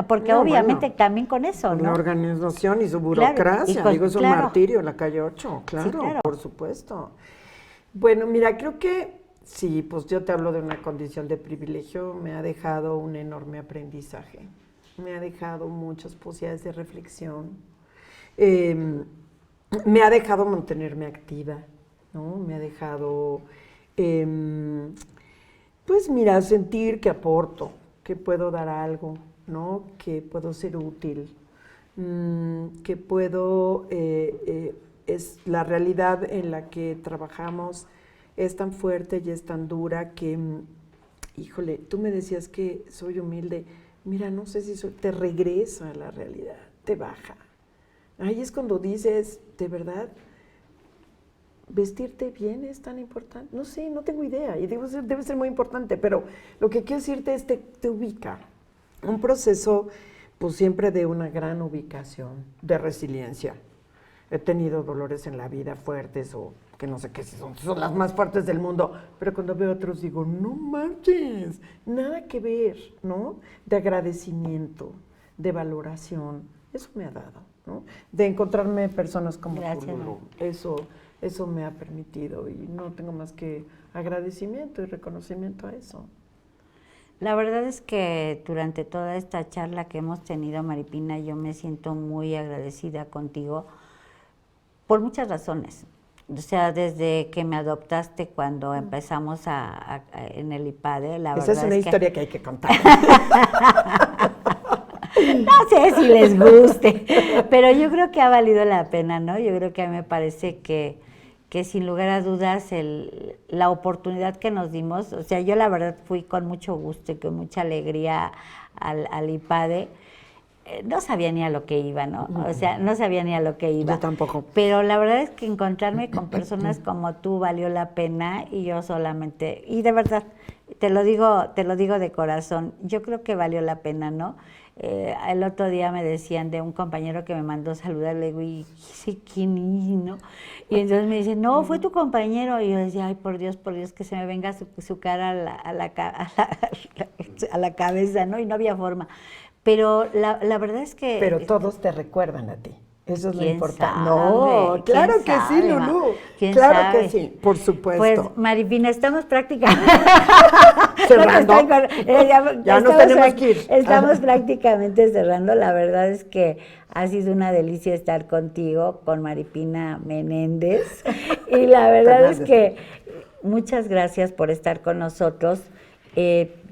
porque obviamente también con eso, con ¿no? la organización y su burocracia, es un martirio la calle 8, claro, por supuesto. Bueno, mira, creo que sí, pues yo te hablo de una condición de privilegio, me ha dejado un enorme aprendizaje, me ha dejado muchas posibilidades de reflexión, me ha dejado mantenerme activa, ¿no? Me ha dejado, pues mira, sentir que aporto, que puedo dar algo, ¿no? Que puedo ser útil, que puedo, es la realidad en la que trabajamos es tan fuerte y es tan dura que, híjole, tú me decías que soy humilde. Mira, no sé si te regresa a la realidad, te baja. Ahí es cuando dices, de verdad, vestirte bien es tan importante. No sé, no tengo idea, y debe ser muy importante, pero lo que quiero decirte es te ubica. Un proceso, pues siempre de una gran ubicación, de resiliencia. He tenido dolores en la vida fuertes o que no sé qué si son las más fuertes del mundo, pero cuando veo a otros digo, no manches, nada que ver, ¿no? De agradecimiento, de valoración, eso me ha dado, ¿no? De encontrarme personas como tú, Lulú, eso me ha permitido y no tengo más que agradecimiento y reconocimiento a eso. La verdad es que durante toda esta charla que hemos tenido, Maripina, yo me siento muy agradecida contigo por muchas razones. O sea, desde que me adoptaste cuando empezamos en el IPADE, la Esa verdad es una historia que hay que contar. No sé si les guste, pero yo creo que ha valido la pena, ¿no? Yo creo que a mí me parece que sin lugar a dudas la oportunidad que nos dimos, o sea, yo la verdad fui con mucho gusto y con mucha alegría al IPADE. No sabía ni a lo que iba, ¿no? O sea, no sabía ni a lo que iba. Yo tampoco. Pero la verdad es que encontrarme con personas como tú valió la pena y yo solamente, y de verdad, te lo digo de corazón, yo creo que valió la pena, ¿no? El otro día me decían de un compañero que me mandó saludar, le digo, ¿y sí, quién es, no? Y entonces me dicen, no, fue tu compañero. Y yo decía, ay, por Dios, que se me venga su cara a la cabeza, ¿no? Y no había forma. Pero la verdad es que... Pero todos te recuerdan a ti. Eso es lo ¿quién importante. sabe? No, claro ¿Quién que sí, sabe, Lulú. ¿quién Claro sabe? que sí, por supuesto. Pues, Maripina, estamos prácticamente... Cerrando. Ya nos tenemos que ir. Estamos prácticamente cerrando. La verdad es que ha sido una delicia estar contigo, con Maripina Menéndez. Y la verdad es que muchas gracias por estar con nosotros.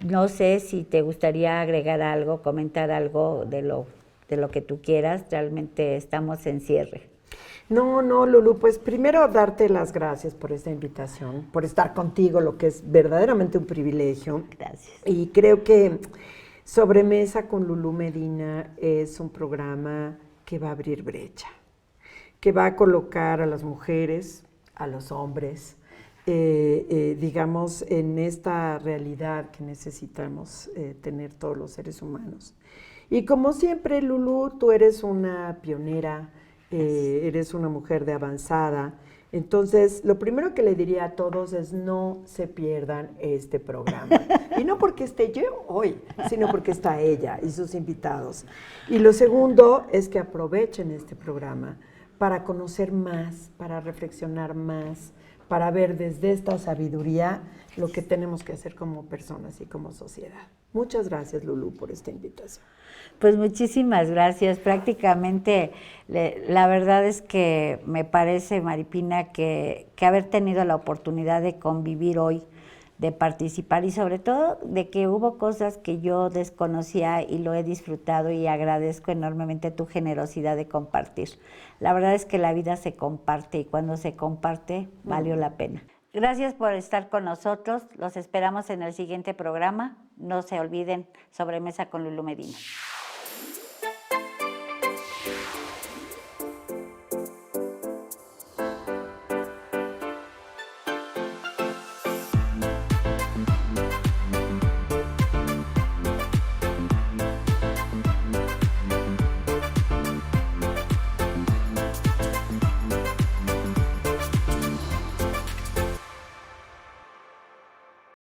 No sé si te gustaría agregar algo, comentar algo de lo que tú quieras. Realmente estamos en cierre. No, Lulú, pues primero darte las gracias por esta invitación, por estar contigo, lo que es verdaderamente un privilegio. Gracias. Y creo que Sobremesa con Lulú Medina es un programa que va a abrir brecha, que va a colocar a las mujeres, a los hombres, digamos, en esta realidad que necesitamos tener todos los seres humanos. Y como siempre, Lulú, tú eres una pionera, eres una mujer de avanzada. Entonces, lo primero que le diría a todos es no se pierdan este programa. Y no porque esté yo hoy, sino porque está ella y sus invitados. Y lo segundo es que aprovechen este programa para conocer más, para reflexionar más, para ver desde esta sabiduría lo que tenemos que hacer como personas y como sociedad. Muchas gracias, Lulú, por esta invitación. Pues muchísimas gracias. Prácticamente, la verdad es que me parece, Maripina, que haber tenido la oportunidad de convivir hoy, de participar y sobre todo de que hubo cosas que yo desconocía y lo he disfrutado y agradezco enormemente tu generosidad de compartir. La verdad es que la vida se comparte y cuando se comparte valió la pena. Gracias por estar con nosotros. Los esperamos en el siguiente programa. No se olviden, Sobremesa con Lulú Medina.